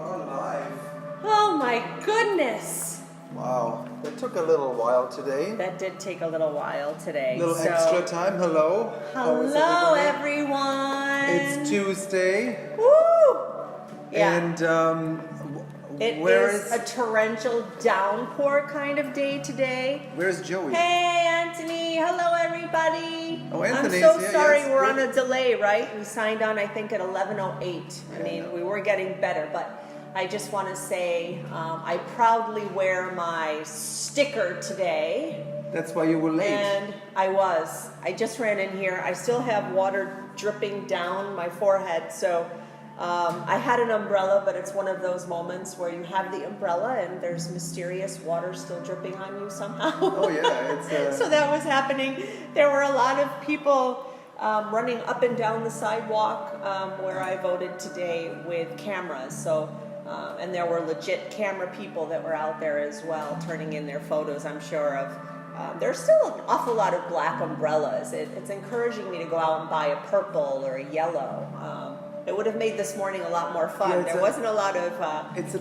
are live. Oh my goodness! Wow, that took a little while today. That did take a little while today. A little extra time. Hello. How is Hello, everybody? everyone. It's Tuesday. Woo! Yeah. And it where is a torrential downpour kind of day today. Where's Joey? Hey, Anthony. Hello, everybody. Oh, Anthony's I'm so here, sorry yes, we're good. on a delay, right? We signed on, I think, at 11:08. I mean, we were getting better, but I just want to say I proudly wear my sticker today. That's why you were late. And I just ran in here. I still have water dripping down my forehead, so I had an umbrella, but it's one of those moments where you have the umbrella and there's mysterious water still dripping on you somehow. Oh yeah, it's So that was happening. There were a lot of people running up and down the sidewalk where I voted today with cameras. So and there were legit camera people that were out there as well, turning in their photos, I'm sure of. There's still an awful lot of black umbrellas. It's encouraging me to go out and buy a purple or a yellow. It would have made this morning a lot more fun. There wasn't a lot of. It's a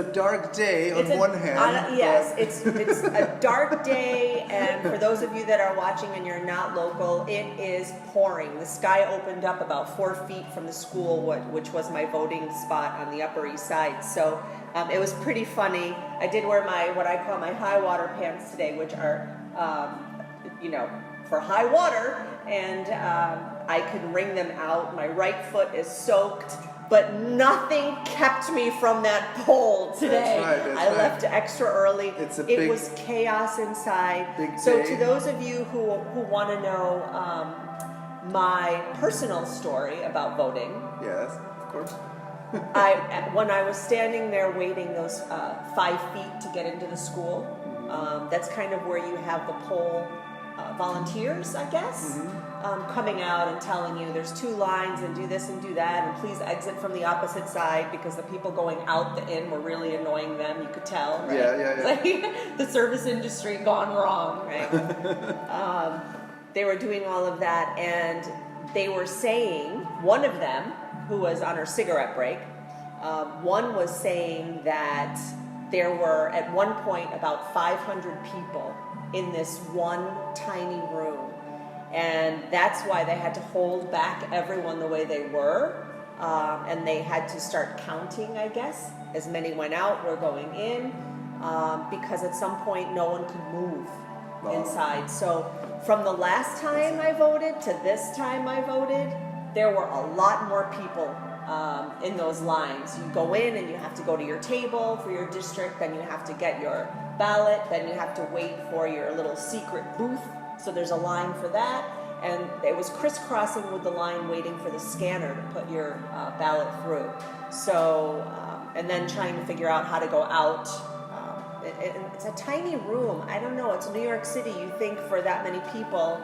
dark day on one hand. Yes, it's a dark day, and for those of you that are watching and you're not local, it is pouring. The sky opened up about 4 feet from the school, which was my voting spot on the Upper East Side. So it was pretty funny. I did wear what I call my high water pants today, which are, for high water, and I could wring them out. My right foot is soaked, but nothing kept me from that pole today. That's I left extra early. It was chaos inside. Big So day. to those of you who want to know my personal story about voting, Yes, of course. when I was standing there waiting those 5 feet to get into the school, that's kind of where you have the poll volunteers, I guess, coming out and telling you there's 2 lines and do this and do that, and please exit from the opposite side because the people going out the inn were really annoying them. You could tell, right? Yeah. Like the service industry gone wrong, right? They were doing all of that, and they were saying, one of them, who was on her cigarette break, one was saying that there were at one point about 500 people in this one tiny room, and that's why they had to hold back everyone the way they were, and they had to start counting, I guess, as many went out were going in, because at some point no one could move inside. So from the last time I voted to this time I voted, there were a lot more people in those lines. You go in and you have to go to your table for your district, then you have to get your ballot, then you have to wait for your little secret booth, so there's a line for that, and it was crisscrossing with the line waiting for the scanner to put your ballot through. So and then trying to figure out how to go out. It's a tiny room. I don't know. It's New York City. You think for that many people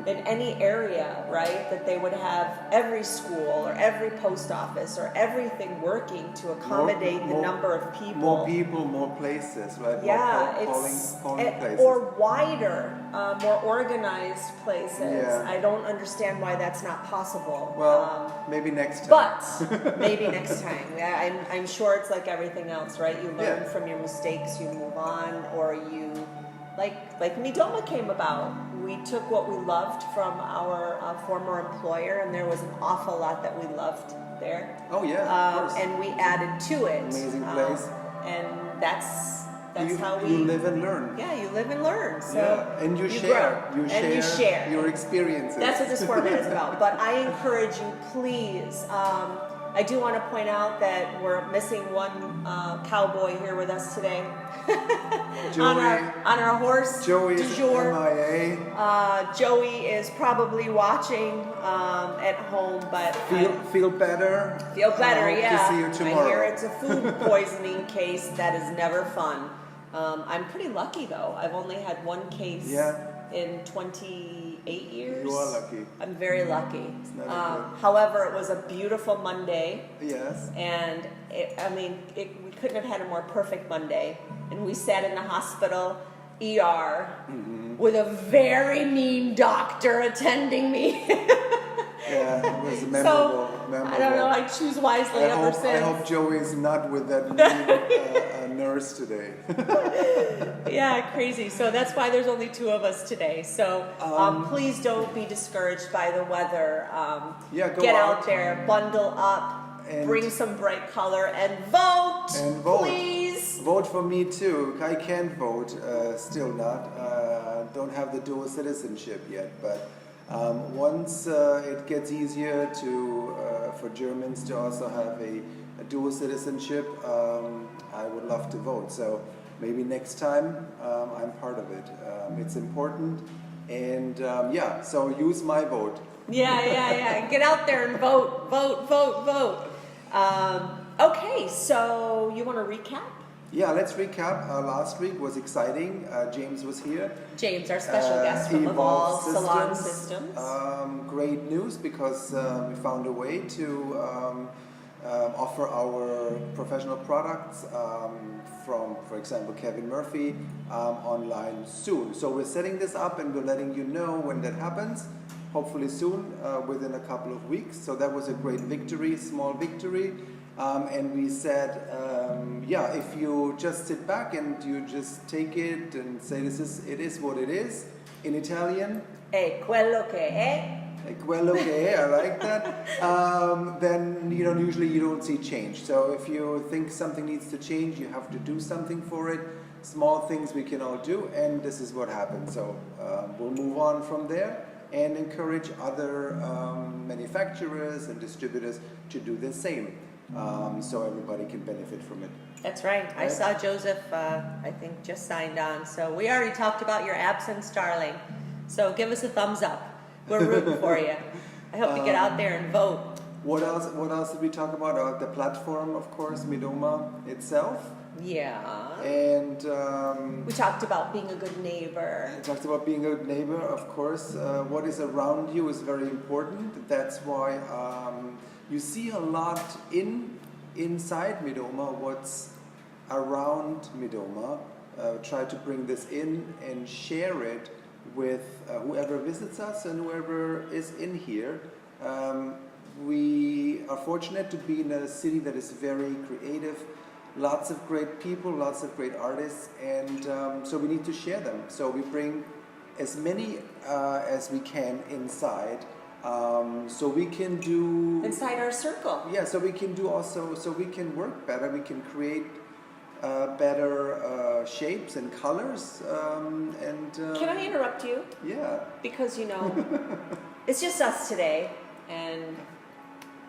in any area, right, that they would have every school or every post office or everything working to accommodate the number of people. More people, more places, right? Yeah, polling places. or wider, more organized places. Yeah. I don't understand why that's not possible. Well, maybe next time. But maybe next time. Yeah, I'm sure it's like everything else, right? You learn from your mistakes, you move on, or you, like Midoma came about. We took what we loved from our former employer, and there was an awful lot that we loved there. Oh yeah, of course. And we added to it. Amazing place. And that's how we... You live and learn. Yeah, you live and learn. So and you share. Grow. You share your experiences. That's what this format is about. But I encourage you, please. I do want to point out that we're missing one cowboy here with us today. Joey, on our horse. Joey du is jour. MIA. Joey is probably watching at home, but feel better. Feel better, I hope yeah. to see you tomorrow. I hear it's a food poisoning case that is never fun. I'm pretty lucky though. I've only had one case in 28 years. You are lucky. I'm very lucky. It's however, it was a beautiful Monday. Yes. And we couldn't have had a more perfect Monday. And we sat in the hospital ER with a very mean doctor attending me. Yeah, it was memorable. I don't know. I choose wisely ever since. I hope Joey's not with that new nurse today. Yeah, crazy. So that's why there's only 2 of us today. So please don't be discouraged by the weather. Get out there, bundle up, and bring some bright color, and vote. Please. Vote for me too. I can't vote, still not. Don't have the dual citizenship yet, but once it gets easier for Germans to also have a dual citizenship, I would love to vote. So maybe next time I'm part of it. It's important, and so use my vote. Yeah. Get out there and vote. Okay, so you want to recap? Yeah, let's recap. Last week was exciting. James was here. James, our special guest from Evolve Salon Systems. Great news, because we found a way to offer our professional products from, for example, Kevin Murphy online soon. So we're setting this up and we're letting you know when that happens. Hopefully soon, within a couple of weeks. So that was a great victory, small victory. And we said, if you just sit back and you just take it and say it is what it is, in Italian. È quello che è. È quello che è, I like that. Then usually you don't see change. So if you think something needs to change, you have to do something for it. Small things we can all do, and this is what happened. So we'll move on from there and encourage other manufacturers and distributors to do the same. So everybody can benefit from it. That's right. I saw Joseph, I think, just signed on. So we already talked about your absence, darling. So give us a thumbs up. We're rooting for you. I hope you get out there and vote. What else did we talk about? The platform, of course, Midoma itself. Yeah. And we talked about being a good neighbor. Of course. What is around you is very important. That's why you see a lot inside Midoma, what's around Midoma. Try to bring this in and share it with whoever visits us and whoever is in here. We are fortunate to be in a city that is very creative. Lots of great people, lots of great artists, and so we need to share them. So we bring as many as we can inside, so we can do... Inside our circle. Yeah, so we can do also, so we can work better, we can create better shapes and colors, and... Can I interrupt you? Yeah. Because, it's just us today, and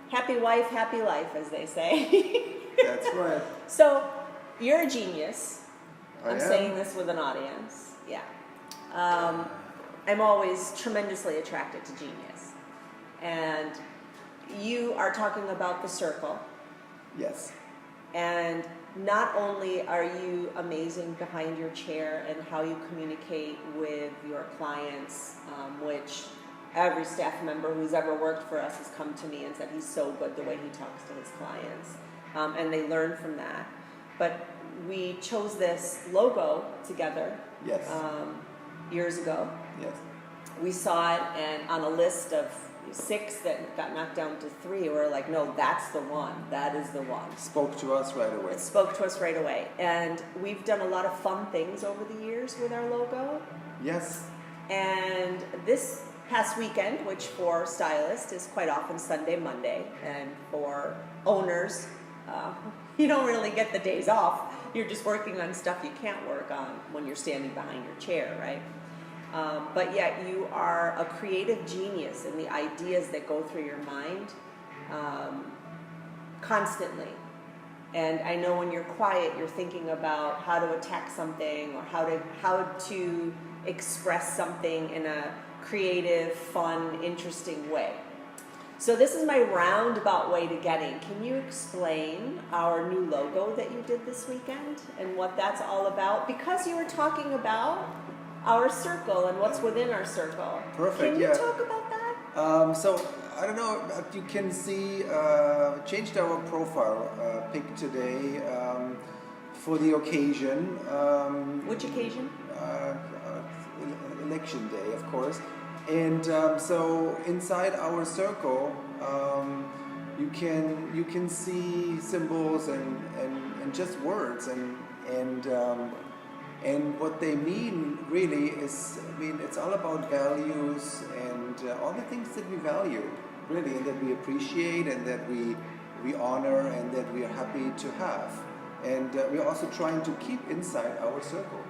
happy wife, happy life, as they say. That's right. So, you're a genius. I'm am. saying this with an audience. Yeah. I'm always tremendously attracted to genius. And you are talking about the circle. Yes. And not only are you amazing behind your chair and how you communicate with your clients, which every staff member who's ever worked for us has come to me and said he's so good the way he talks to his clients. And they learn from that. But we chose this logo together. Yes. Years ago. Yes. We saw it, and on a list of 6 that got knocked down to 3, we're like, no, that's the one. That is the one. Spoke to us right away. It spoke to us right away. And we've done a lot of fun things over the years with our logo. Yes. And this past weekend, which for Stylist is quite often Sunday, Monday, and for owners, you don't really get the days off. You're just working on stuff you can't work on when you're standing behind your chair, right? But yet you are a creative genius in the ideas that go through your mind constantly. And I know when you're quiet, you're thinking about how to attack something or how to express something in a creative, fun, interesting way. So this is my roundabout way to getting. Can you explain our new logo that you did this weekend and what that's all about? Because you were talking about our circle and what's within our circle. Perfect. Can you talk about that? So I don't know. You can see changed our profile pic today for the occasion. Which occasion? Election day, of course. And so inside our circle, you can see symbols and just words and what they mean really is, I mean, it's all about values and all the things that we value, really, and that we appreciate and that we honor and that we are happy to have. And we're also trying to keep inside our circle.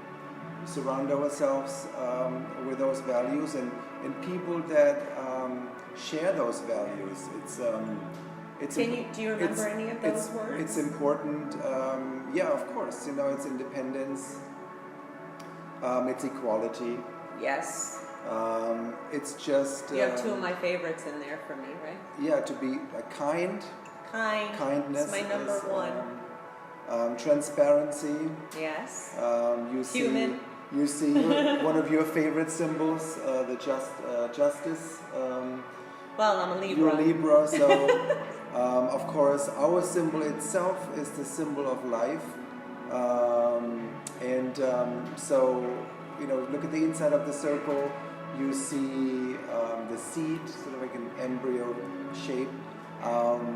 We surround ourselves with those values and people that share those values. Do you remember any of those words? It's important. Yeah, of course. You know, it's independence. It's equality. Yes. It's just. You have two of my favorites in there for me, right? Yeah, to be kind. Kindness. It's my number one. Transparency. Yes. Human. You see one of your favorite symbols, the justice. Well, I'm a Libra. You're a Libra, so of course our symbol itself is the symbol of life. So, you know, look at the inside of the circle, you see the seed, sort of like an embryo shape.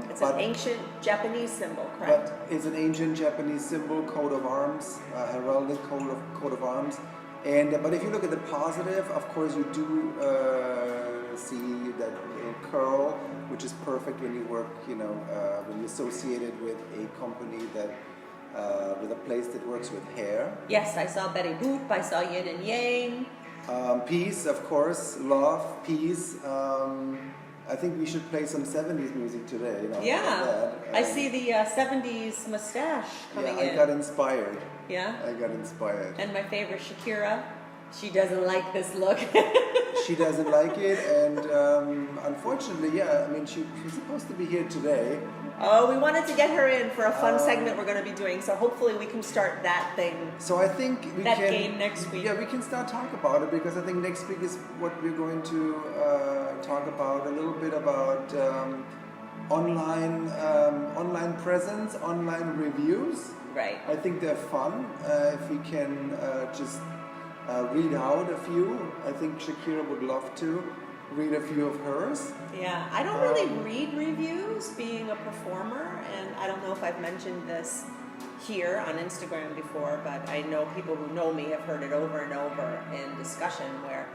It's an ancient Japanese symbol, correct? But it's an ancient Japanese symbol, coat of arms, heraldic coat of arms. But if you look at the positive, of course you do see that curl, which is perfect when you work, you know, when you associate it with a company that with a place that works with hair. Yes, I saw Betty Boop, I saw Yin and Yang. Peace, of course, love, peace. I think we should play some 70s music today. You know, yeah, I see the 70s mustache coming in. I got inspired. Yeah? I got inspired. And my favorite, Shakira, she doesn't like this look. She doesn't like it, and unfortunately, yeah, I mean, she's supposed to be here today. Oh, we wanted to get her in for a fun segment we're going to be doing, so hopefully we can start that thing. So I think we that can, game next week. Yeah, we can start talk about it, because I think next week is what we're going to talk about, a little bit about online presence, online reviews. Right. I think they're fun. If we can just read out a few, I think Shakira would love to read a few of hers. Yeah, I don't really read reviews being a performer, and I don't know if I've mentioned this here on Instagram before, but I know people who know me have heard it over and over in discussion where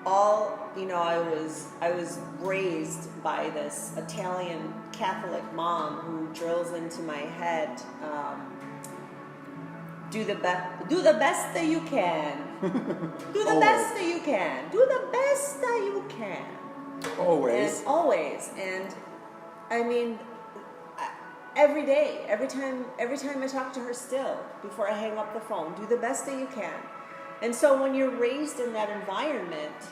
I was raised by this Italian Catholic mom who drills into my head, do the best that you can. Do the best that you can. Do the best that you can. Always. And always. And I mean, every day, every time I talk to her still, before I hang up the phone, do the best that you can. And so when you're raised in that environment,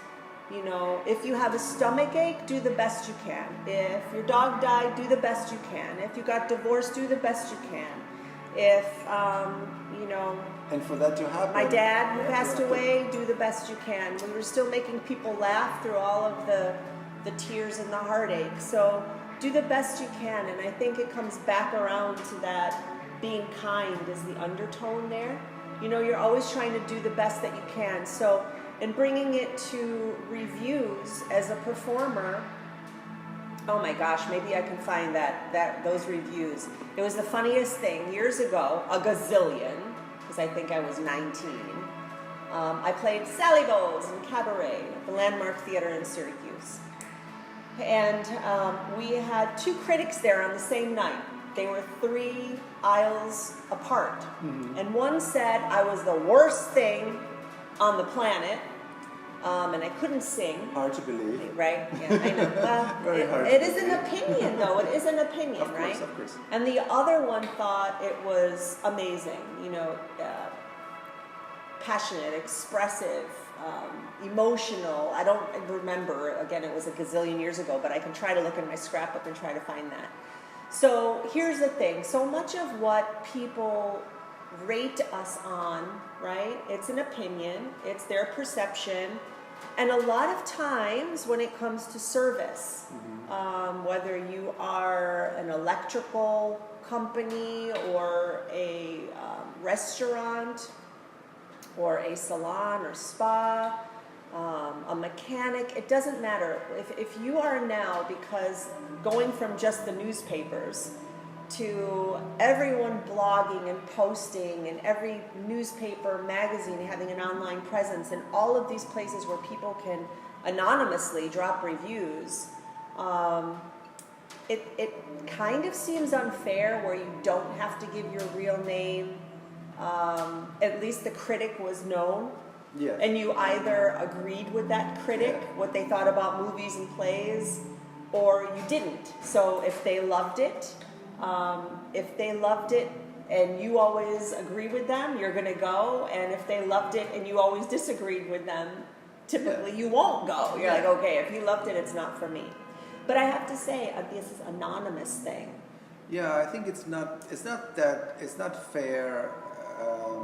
you know, if you have a stomach ache, do the best you can. If your dog died, do the best you can. If you got divorced, do the best you can. If, you know... And for that to happen... My dad, who passed away, do the best you can. We were still making people laugh through all of the tears and the heartache. So do the best you can. And I think it comes back around to that being kind is the undertone there. You know, you're always trying to do the best that you can. So in bringing it to reviews as a performer... Oh my gosh, maybe I can find those reviews. It was the funniest thing. Years ago, a gazillion, because I think I was 19, I played Sally Bowles in Cabaret at the Landmark Theater in Syracuse. And we had two critics there on the same night. They were 3 aisles apart. Mm-hmm. And one said I was the worst thing on the planet. And I couldn't sing. Hard to believe. Right? Yeah, I know. Well, Very hard it is an opinion, though. It is an opinion, of course, right? Of course. And the other one thought it was amazing. You know, passionate, expressive, emotional. I don't remember. Again, it was a gazillion years ago, but I can try to look in my scrapbook and try to find that. So here's the thing. So much of what people rate us on, right? It's an opinion. It's their perception. And a lot of times when it comes to service, whether you are an electrical company or a restaurant or a salon or spa, a mechanic. It doesn't matter. If you are now, because going from just the newspapers to everyone blogging and posting, and every newspaper, magazine having an online presence, and all of these places where people can anonymously drop reviews, it kind of seems unfair where you don't have to give your real name. At least the critic was known. Yes. And you either agreed with that critic, what they thought about movies and plays, or you didn't. So if they loved it, and you always agree with them, you're going to go. And if they loved it and you always disagreed with them, typically you won't go. You're like, okay, if you loved it, it's not for me. But I have to say, this is an anonymous thing. Yeah, I think it's not fair,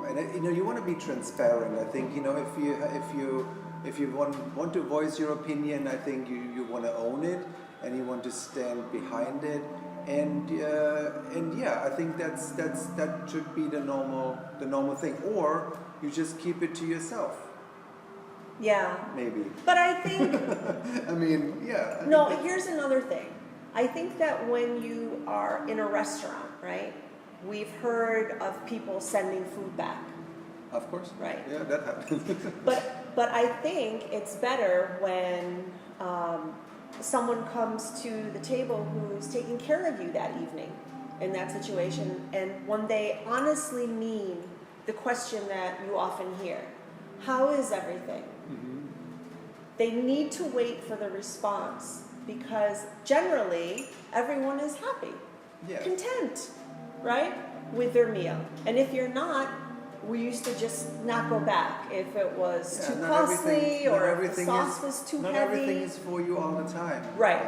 and you want to be transparent. I think if you want to voice your opinion, I think you want to own it and you want to stand behind it, and yeah, I think that should be the normal thing, or you just keep it to yourself. Yeah. Maybe. But I think. I mean, yeah. No, here's another thing. I think that when you are in a restaurant, right, we've heard of people sending food back. Of course. Right. Yeah, that happens. But I think it's better when someone comes to the table who's taking care of you that evening in that situation, and when they honestly mean the question that you often hear, how is everything? Mm-hmm. They need to wait for the response, because generally everyone is happy, content, right, with their meal. And if you're not, we used to just not go back if it was too costly or if the sauce was too heavy. Not everything is for you all the time. Right.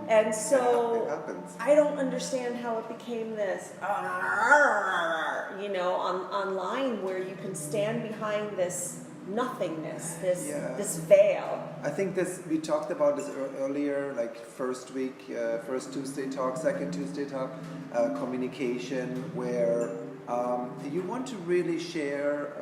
And so it happens. I don't understand how it became this, online, where you can stand behind this nothingness, this veil. I think we talked about this earlier, like first Tuesday talk, second Tuesday talk, communication, where you want to really share,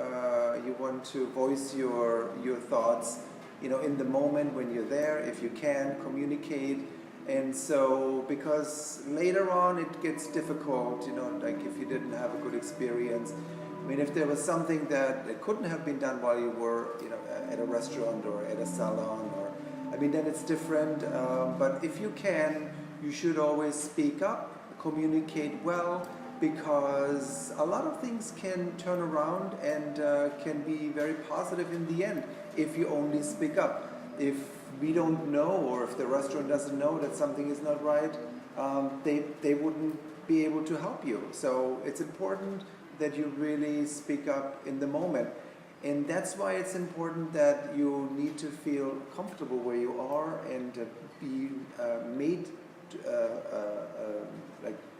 you want to voice your thoughts, in the moment when you're there, if you can, communicate. And so, because later on it gets difficult, like if you didn't have a good experience. I mean, if there was something that couldn't have been done while you were, at a restaurant or at a salon, then it's different. But if you can, you should always speak up, communicate well, because a lot of things can turn around and can be very positive in the end if you only speak up. If we don't know, or if the restaurant doesn't know that something is not right, they wouldn't be able to help you. So it's important that you really speak up in the moment. And that's why it's important that you need to feel comfortable where you are and be made,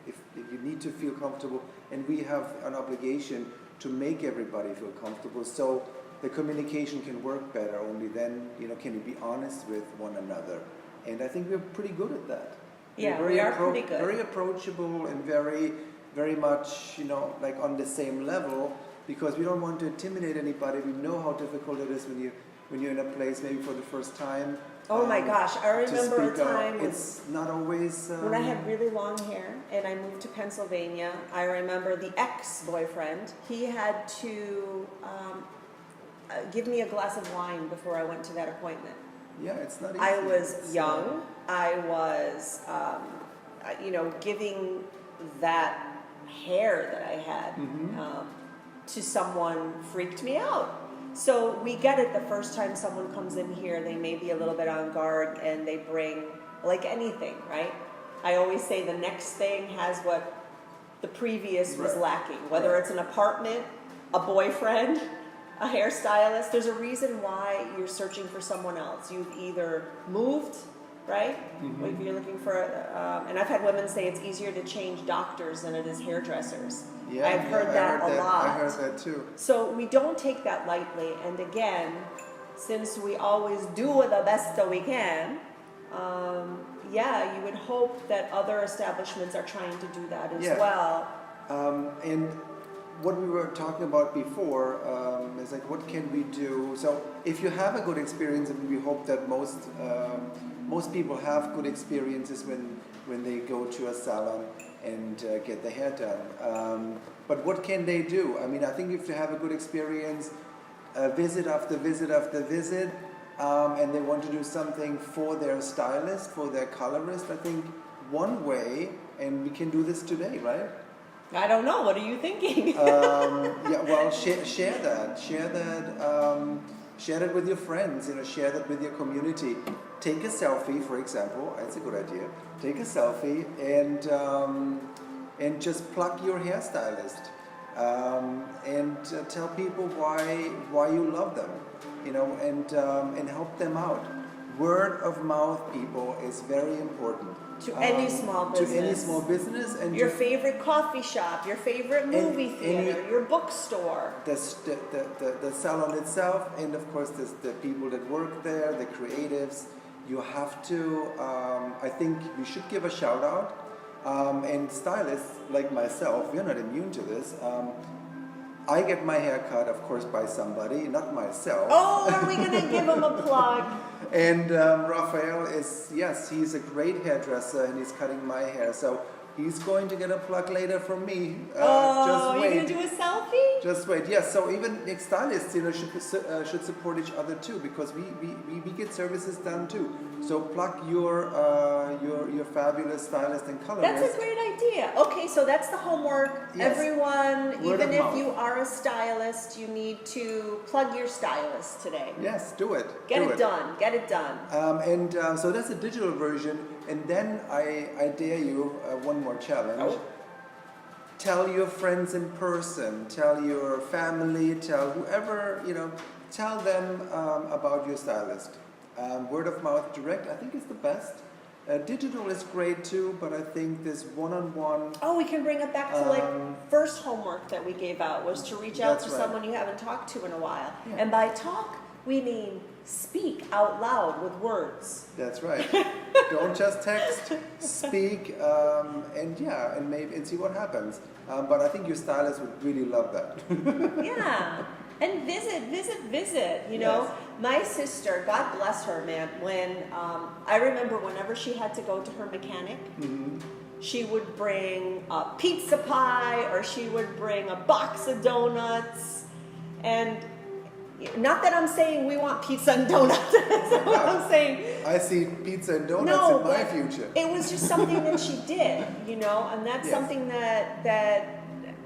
if you need to feel comfortable. And we have an obligation to make everybody feel comfortable, so the communication can work better. Only then, can you be honest with one another. And I think we're pretty good at that. Yeah, we are pretty good. Very approachable and very, very much, like on the same level, because we don't want to intimidate anybody. We know how difficult it is when you're in a place maybe for the first time. Oh my gosh, I remember a time it's not always when I had really long hair and I moved to Pennsylvania. I remember the ex-boyfriend, he had to give me a glass of wine before I went to that appointment. Yeah, it's not easy. I was young. I was, giving that hair that I had to someone freaked me out. So we get it the first time someone comes in here, they may be a little bit on guard and they bring, like anything, right? I always say the next thing has what the previous was lacking, whether it's an apartment, a boyfriend, a hairstylist. There's a reason why you're searching for someone else. You've either moved, right? If you're looking for, and I've had women say it's easier to change doctors than it is hairdressers. Yeah, I've heard that a lot. I heard that too. So we don't take that lightly. And again, since we always do the best that we can, you would hope that other establishments are trying to do that as well. And what we were talking about before is like, what can we do? So if you have a good experience, and we hope that most people have good experiences when they go to a salon and get their hair done. But what can they do? I mean, I think if you have a good experience, visit after visit after visit, and they want to do something for their stylist, for their colorist, I think one way, and we can do this today, right? I don't know. What are you thinking? Yeah, well, share that. Share that with your friends. Share that with your community. Take a selfie, for example. That's a good idea. Take a selfie and just plug your hairstylist, and tell people why you love them, and help them out. Word of mouth, people, is very important. To any small business. To any small business. And your favorite coffee shop, your favorite movie theater, your bookstore. The salon itself, and of course the people that work there, the creatives. You have to, I think you should give a shout out. And stylists like myself, we're not immune to this. I get my hair cut, of course, by somebody, not myself. Oh, are we going to give him a plug? And Raphael he's a great hairdresser, and he's cutting my hair. So he's going to get a plug later from me. Just wait. You're going to do a selfie? Just wait. Yes. So even stylists, should support each other too, because we get services done too. So plug your fabulous stylist and colorist. That's a great idea. Okay, so that's the homework. Yes. Everyone, Word even of if mouth. you are a stylist, you need to plug your stylist today. Yes, do it. Get it done. Get it done. So that's a digital version. And then I dare you one more challenge. Oh. Tell your friends in person. Tell your family. Tell whoever, tell them about your stylist. Word of mouth direct, I think, is the best. Digital is great too, but I think this one-on-one. Oh, we can bring it back to first homework that we gave out was to reach out to someone you haven't talked to in a while. Yeah. And by talk, we mean speak out loud with words. That's right. Don't just text. Speak, and see what happens. But I think your stylist would really love that. Yeah. And visit, Yes. My sister, God bless her, man, when, I remember whenever she had to go to her mechanic, she would bring a pizza pie, or she would bring a box of donuts, and not that I'm saying we want pizza and donuts, that's not what I'm saying. I see pizza and donuts in my future. It was just something that she did, and that's something that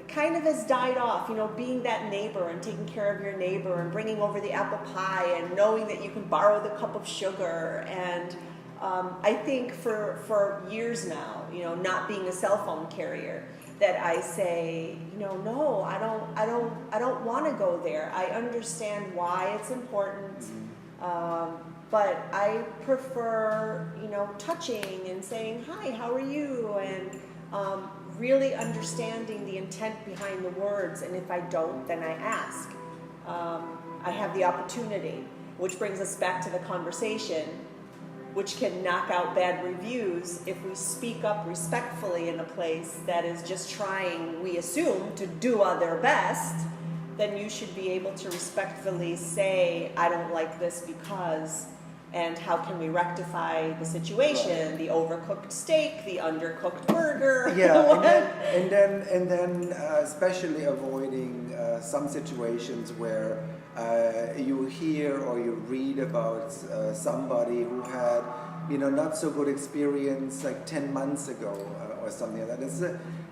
kind of has died off, being that neighbor and taking care of your neighbor and bringing over the apple pie and knowing that you can borrow the cup of sugar. And I think for years now, not being a cell phone carrier, that I say, no, I don't want to go there. I understand why it's important, but I prefer, touching and saying, hi, how are you? And really understanding the intent behind the words, and if I don't, then I ask. I have the opportunity, which brings us back to the conversation, which can knock out bad reviews if we speak up respectfully in a place that is just trying, we assume, to do their best. Then you should be able to respectfully say, I don't like this because, and how can we rectify the situation? Right. The overcooked steak, the undercooked burger. Yeah, and then especially avoiding some situations where you hear or you read about somebody who had, not so good experience like 10 months ago or something like that. It's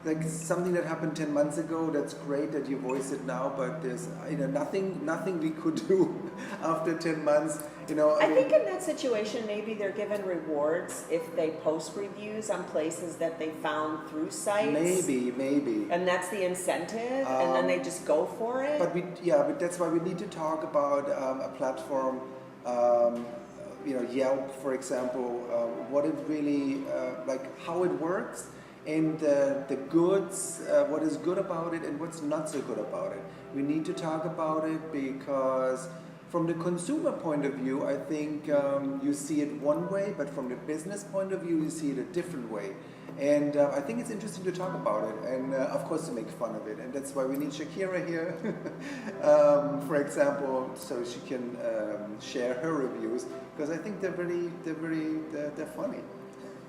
like something that happened 10 months ago. That's great that you voice it now, but there's nothing we could do after 10 months. I think in that situation, maybe they're given rewards if they post reviews on places that they found through sites. Maybe. And that's the incentive, and then they just go for it. But that's why we need to talk about a platform, Yelp, for example, what it really, how it works, and the goods, what is good about it and what's not so good about it. We need to talk about it because from the consumer point of view, I think you see it one way, but from the business point of view, you see it a different way. And I think it's interesting to talk about it, and of course to make fun of it. And that's why we need Shakira here, for example, so she can share her reviews, because I think they're funny.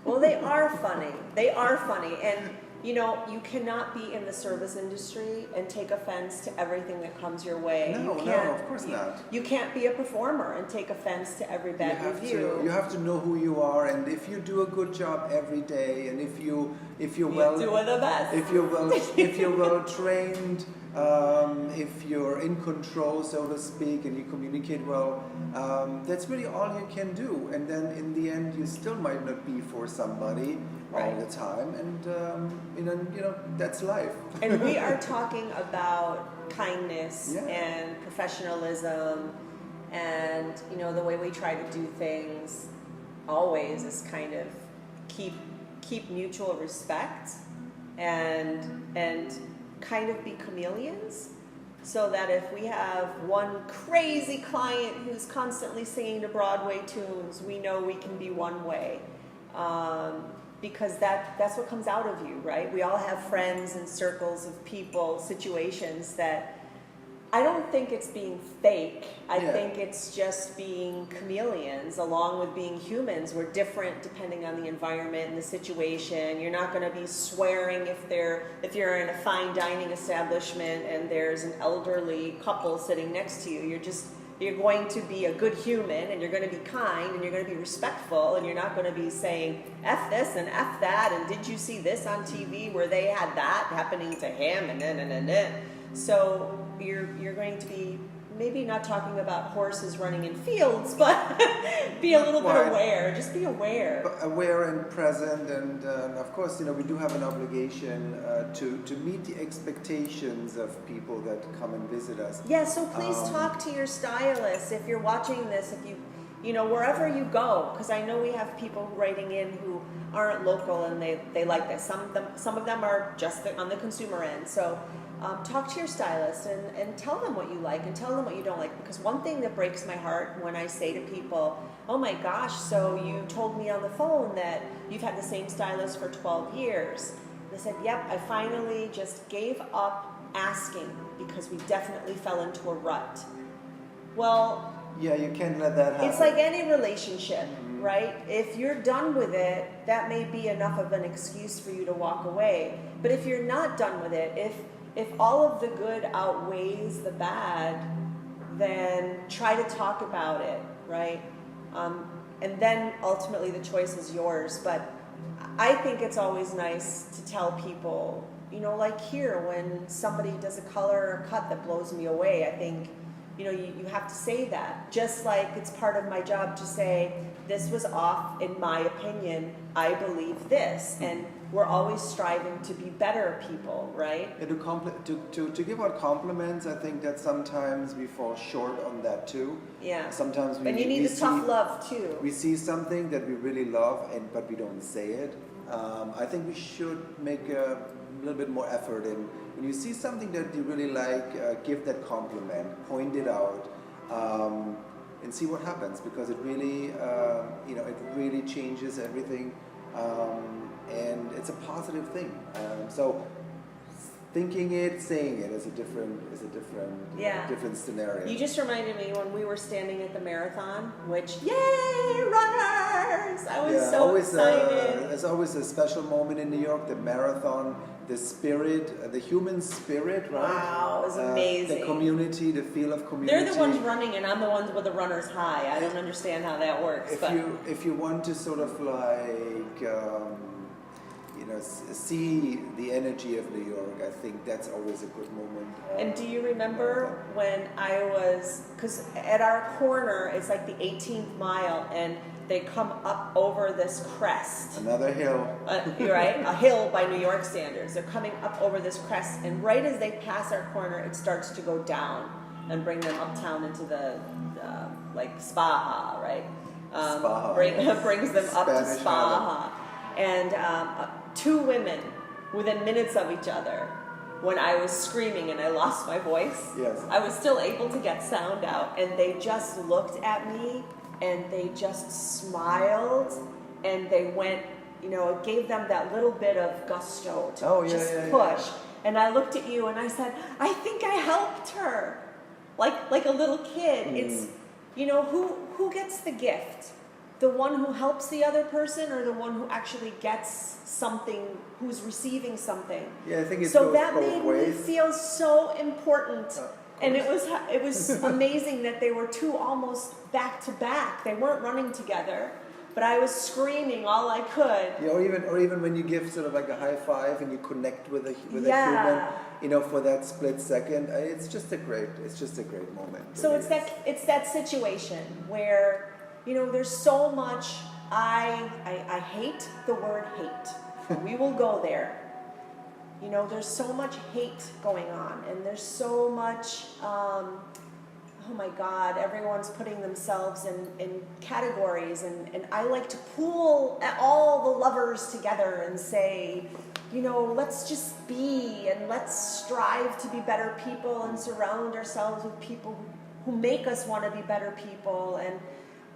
Well, they are funny. They are funny. And, you know, you cannot be in the service industry and take offense to everything that comes your way. No, of course not. You can't be a performer and take offense to every bad review. You have to know who you are, and if you do a good job every day, and if you're well, do it the best. If you're well trained, if you're in control, so to speak, and you communicate well, that's really all you can do. And then in the end, you still might not be for somebody all the time, and you know that's life. And we are talking about kindness and professionalism, and you know the way we try to do things always is kind of keep mutual respect and kind of be chameleons, so that if we have one crazy client who's constantly singing to Broadway tunes, we know we can be one way. Because that's what comes out of you, right? We all have friends and circles of people, situations that I don't think it's being fake. I think it's just being chameleons along with being humans. We're different depending on the environment and the situation. You're not going to be swearing if you're in a fine dining establishment and there's an elderly couple sitting next to you. You're going to be a good human, and you're going to be kind, and you're going to be respectful, and you're not going to be saying F this and F that, and did you see this on TV where they had that happening to him, and then. So you're going to be maybe not talking about horses running in fields, but be a little bit aware. Just be aware. Aware and present, and of course, you know, we do have an obligation to meet the expectations of people that come and visit us. Yeah, so please talk to your stylist if you're watching this. If you know, wherever you go, because I know we have people writing in who aren't local and they like this. Some of them are just on the consumer end. So. Talk to your stylist and tell them what you like and tell them what you don't like. Because one thing that breaks my heart when I say to people, oh my gosh, so you told me on the phone that you've had the same stylist for 12 years. They said, yep, I finally just gave up asking because we definitely fell into a rut. Well, yeah, you can't let that happen. It's like any relationship, right? If you're done with it, that may be enough of an excuse for you to walk away. But if you're not done with it, if all of the good outweighs the bad, then try to talk about it, right? And then ultimately the choice is yours. But I think it's always nice to tell people, you know, like here, when somebody does a color or cut that blows me away, I think, you know, you have to say that. Just like it's part of my job to say, this was off, in my opinion, I believe this. And we're always striving to be better people, right? And to give out compliments, I think that sometimes we fall short on that too. Yeah. Sometimes you need the tough love too. We see something that we really love, but we don't say it. I think we should make a little bit more effort in when you see something that you really like, give that compliment, point it out, and see what happens, because it really, it really changes everything. And it's a positive thing. So thinking it, saying it is a different different scenario. You just reminded me when we were standing at the marathon, which yay runners! I was so excited. It's always a special moment in New York. The marathon, the spirit, the human spirit, right? Wow, it was amazing. The community, the feel of community. They're the ones running, and I'm the ones with the runner's high. I don't understand how that works. If you want to sort of like. See the energy of New York, I think that's always a good moment. And do you remember when because at our corner, it's like the 18th mile, and they come up over this crest. Another hill. You're right, a hill by New York standards. They're coming up over this crest, and right as they pass our corner, it starts to go down and bring them uptown into the, like Spaha, right? Spaha. Brings them up Spanish to Spaha. And two women within minutes of each other. when I was screaming and I lost my voice. Yes. I was still able to get sound out, and they just looked at me and they just smiled and they went, you know, it gave them that little bit of gusto to just push. And I looked at you and I said, I think I helped her. Like a little kid. It's, you know, who gets the gift? The one who helps the other person, or the one who actually gets something, who's receiving something? Yeah, I think it so goes that both made ways. me feel so important. And it was amazing that they were two almost back to back. They weren't running together, but I was screaming all I could. Yeah, or even when you give sort of like a high five and you connect with a human, you know, for that split second, it's just a great moment. So it's that situation where, you know, there's so much. I hate the word hate. We will go there. You know, there's so much hate going on, and there's so much, oh my God, everyone's putting themselves in categories, and I like to pool all the lovers together and say, you know, let's just be, and let's strive to be better people and surround ourselves with people who make us want to be better people. And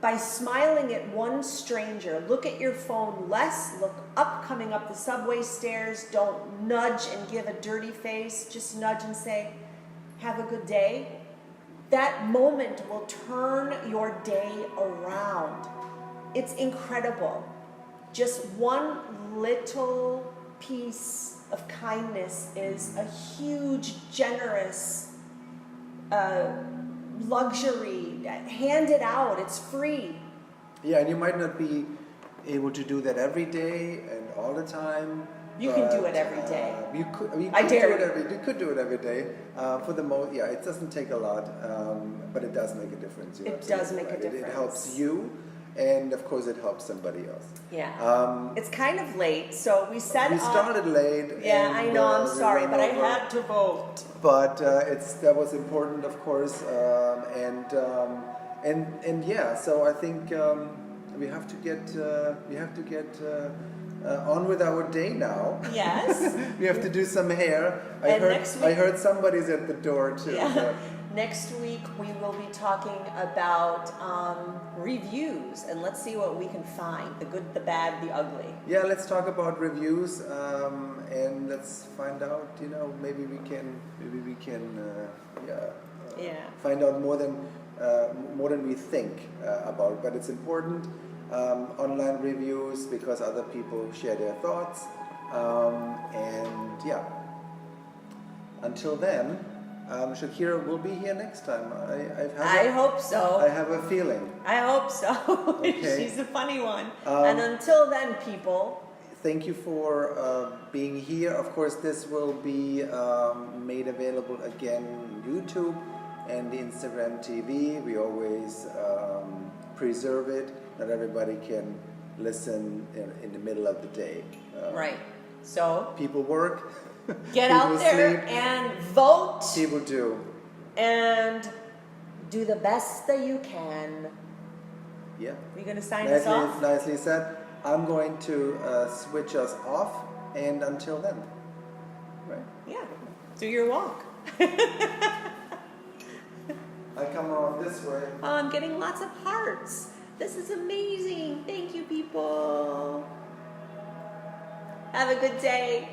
by smiling at one stranger, look at your phone less, look up coming up the subway stairs, don't nudge and give a dirty face, just nudge and say, have a good day. That moment will turn your day around. It's incredible. Just one little piece of kindness is a huge, generous luxury. Hand it out. It's free. Yeah, and you might not be able to do that every day and all the time. You can do it every day. You could do it every day. For the most, yeah, it doesn't take a lot, but it does make a difference. It does make a difference. It helps you, and of course, it helps somebody else. Yeah. It's kind of late, so we started late. Yeah, and, I know. I'm sorry, but I over. had to vote. But that was important, of course, and yeah. So I think we have to get on with our day now. Yes. We have to do some hair. I heard somebody's at the door too. Yeah. Next week we will be talking about reviews, and let's see what we can find: the good, the bad, the ugly. Yeah, let's talk about reviews, and let's find out. You know, maybe we can find out more than we think about. But it's important. Online reviews, because other people share their thoughts, and yeah. Until then, Shakira will be here next time. I hope so. I have a feeling. I hope so. Okay. She's a funny one. And until then, people, thank you for being here. Of course, this will be made available again on YouTube and Instagram TV. We always preserve it. Not everybody can listen in the middle of the day. Right. So people work. Get out there and vote. People do. And do the best that you can. Yeah. Are you going to sign us off? Nicely said. I'm going to switch us off, and until then. Right? Yeah. Do your walk. I come around this way. Oh, I'm getting lots of hearts. This is amazing. Thank you, people. Have a good day.